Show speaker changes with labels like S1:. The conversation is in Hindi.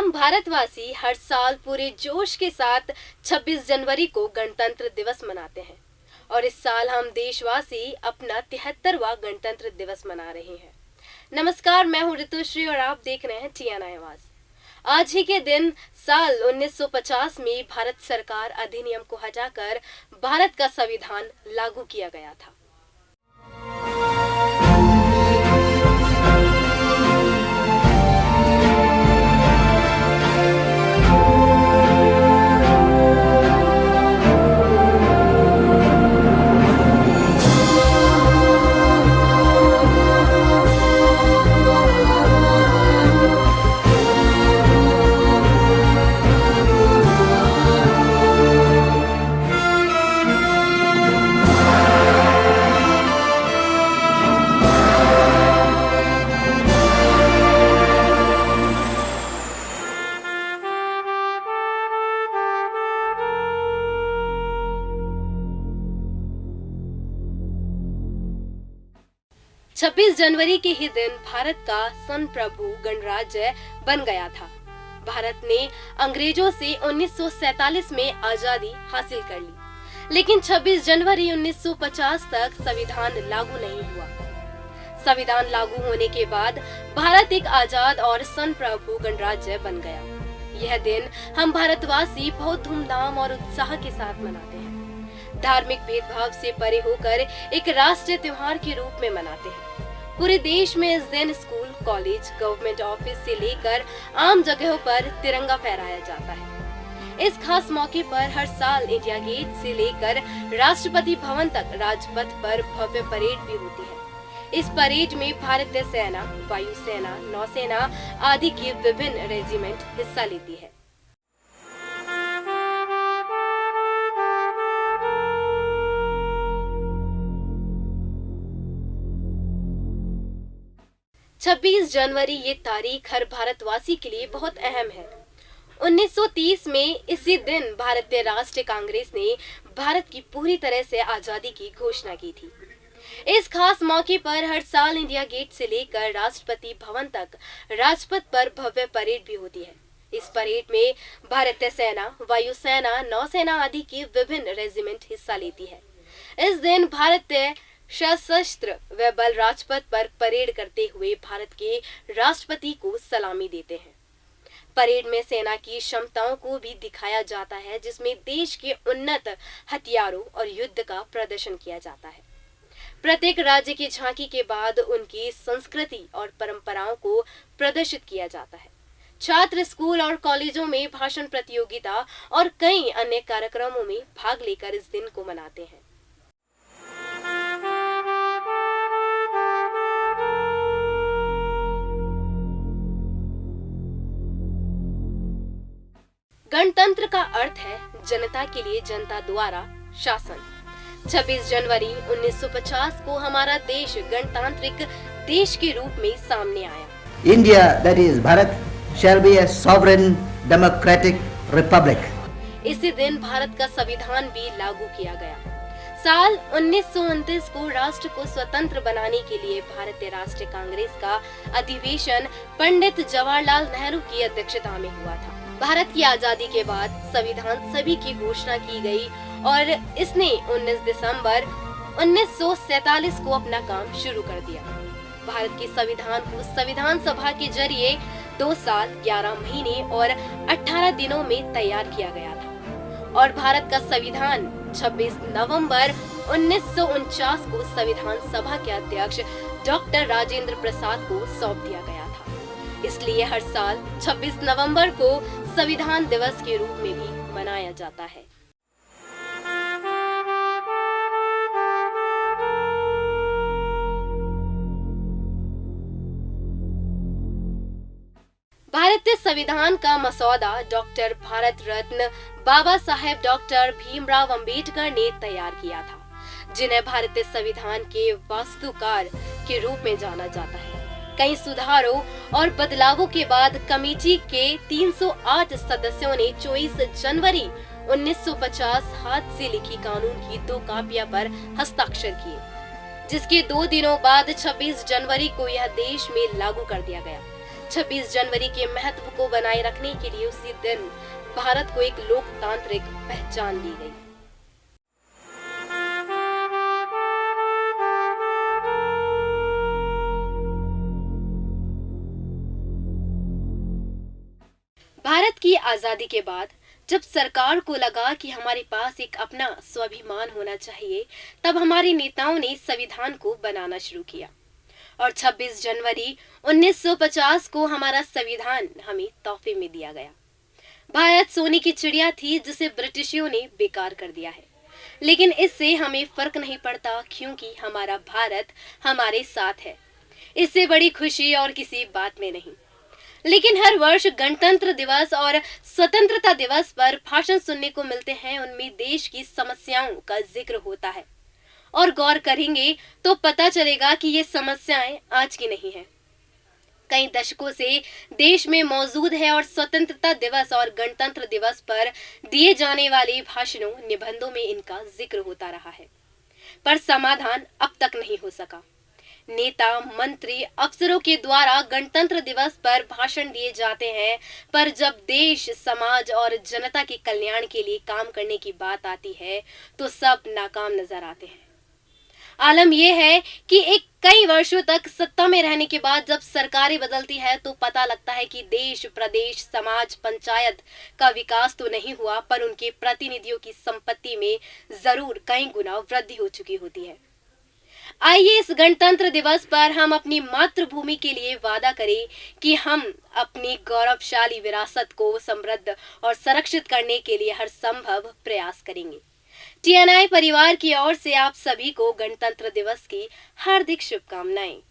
S1: हम भारतवासी हर साल पूरे जोश के साथ 26 जनवरी को गणतंत्र दिवस मनाते हैं और इस साल हम देशवासी अपना 73वां गणतंत्र दिवस मना रहे हैं। नमस्कार, मैं हूं ऋतुश्री और आप देख रहे हैं टीएनआई आवाज। आज ही के दिन साल 1950 में भारत सरकार अधिनियम को हटाकर भारत का संविधान लागू किया गया था। 26 जनवरी के ही दिन भारत का संप्रभु गणराज्य बन गया था। भारत ने अंग्रेजों से 1947 में आजादी हासिल कर ली, लेकिन 26 जनवरी 1950 तक संविधान लागू नहीं हुआ। संविधान लागू होने के बाद भारत एक आजाद और संप्रभु गणराज्य बन गया। यह दिन हम भारतवासी बहुत धूमधाम और उत्साह के साथ मनाते हैं। धार्मिक भेदभाव से परे होकर एक राष्ट्रीय त्योहार के रूप में मनाते हैं। पूरे देश में इस दिन स्कूल, कॉलेज, गवर्नमेंट ऑफिस से लेकर आम जगहों पर तिरंगा फहराया जाता है। इस खास मौके पर हर साल इंडिया गेट से लेकर राष्ट्रपति भवन तक राजपथ पर भव्य परेड भी होती है। इस परेड में भारतीय सेना, वायुसेना, नौसेना आदि की विभिन्न रेजिमेंट हिस्सा लेती है। छब्बीस जनवरी ये तारीख हर भारतवासी के लिए बहुत अहम है। 1930 में इसी दिन भारतीय राष्ट्रीय कांग्रेस ने भारत की पूरी तरह से आजादी की घोषणा की थी। इस खास मौके पर हर साल इंडिया गेट से लेकर राष्ट्रपति भवन तक राजपथ पर भव्य परेड भी होती है। इस परेड में भारतीय सेना, वायुसेना, नौसेना आदि की विभिन्न रेजिमेंट हिस्सा लेती है। इस दिन भारतीय सशस्त्र व बल राजपथ पर परेड करते हुए भारत के राष्ट्रपति को सलामी देते हैं। परेड में सेना की क्षमताओं को भी दिखाया जाता है, जिसमें देश के उन्नत हथियारों और युद्ध का प्रदर्शन किया जाता है। प्रत्येक राज्य की झांकी के बाद उनकी संस्कृति और परंपराओं को प्रदर्शित किया जाता है। छात्र स्कूल और कॉलेजों में भाषण प्रतियोगिता और कई अन्य कार्यक्रमों में भाग लेकर इस दिन को मनाते हैं। गणतंत्र का अर्थ है जनता के लिए जनता द्वारा शासन। 26 जनवरी 1950 को हमारा देश गणतांत्रिक देश के रूप में सामने आया।
S2: India, that is Bharat, shall be a sovereign democratic republic.
S1: इसी दिन भारत का संविधान भी लागू किया गया। साल 1929 को राष्ट्र को स्वतंत्र बनाने के लिए भारतीय राष्ट्रीय कांग्रेस का अधिवेशन पंडित जवाहरलाल नेहरू की अध्यक्षता में हुआ था। भारत की आजादी के बाद संविधान सभी की घोषणा की गई और इसने 19 दिसंबर 1947 को अपना काम शुरू कर दिया। भारत के संविधान को संविधान सभा के जरिए 2 साल, 11 महीने और 18 दिनों में तैयार किया गया था और भारत का संविधान 26 नवंबर 1949 को संविधान सभा के अध्यक्ष डॉक्टर राजेंद्र प्रसाद को सौंप दिया गया था। इसलिए हर साल 26 नवंबर को संविधान दिवस के रूप में भी मनाया जाता है। भारतीय संविधान का मसौदा डॉक्टर भारत रत्न बाबा साहेब डॉक्टर भीमराव अंबेडकर ने तैयार किया था, जिन्हें भारतीय संविधान के वास्तुकार के रूप में जाना जाता है। कई सुधारों और बदलावों के बाद कमेटी के 308 सदस्यों ने 24 जनवरी 1950 हाथ से लिखी कानून की 2 कापियां पर हस्ताक्षर किए, जिसके 2 दिनों बाद 26 जनवरी को यह देश में लागू कर दिया गया। 26 जनवरी के महत्व को बनाए रखने के लिए उसी दिन भारत को एक लोकतांत्रिक पहचान दी गई। भारत की आजादी के बाद जब सरकार को लगा कि हमारे पास एक अपना स्वाभिमान होना चाहिए, तब हमारे नेताओं ने संविधान को बनाना शुरू किया और 26 जनवरी 1950 को हमारा संविधान हमें तोहफे में दिया गया। भारत सोने की चिड़िया थी जिसे ब्रिटिशियों ने बेकार कर दिया है, लेकिन इससे हमें फर्क नहीं पड़ता क्योंकि हमारा भारत हमारे साथ है। इससे बड़ी खुशी और किसी बात में नहीं। लेकिन हर वर्ष गणतंत्र दिवस और स्वतंत्रता दिवस पर भाषण सुनने को मिलते हैं, उनमें देश की समस्याओं का जिक्र होता है और गौर करेंगे तो पता चलेगा कि ये समस्याएं आज की नहीं है, कई दशकों से देश में मौजूद है और स्वतंत्रता दिवस और गणतंत्र दिवस पर दिए जाने वाले भाषणों निबंधों में इनका जिक्र होता रहा है, पर समाधान अब तक नहीं हो सका। नेता, मंत्री, अफसरों के द्वारा गणतंत्र दिवस पर भाषण दिए जाते हैं, पर जब देश, समाज और जनता के कल्याण के लिए काम करने की बात आती है तो सब नाकाम नजर आते हैं। आलम यह है कि कई वर्षों तक सत्ता में रहने के बाद जब सरकारें बदलती है तो पता लगता है कि देश, प्रदेश, समाज, पंचायत का विकास तो नहीं हुआ, पर उनके प्रतिनिधियों की संपत्ति में जरूर कई गुना वृद्धि हो चुकी होती है। आइए इस गणतंत्र दिवस पर हम अपनी मातृभूमि के लिए वादा करें कि हम अपनी गौरवशाली विरासत को समृद्ध और संरक्षित करने के लिए हर संभव प्रयास करेंगे। TNI परिवार की ओर से आप सभी को गणतंत्र दिवस की हार्दिक शुभकामनाएं।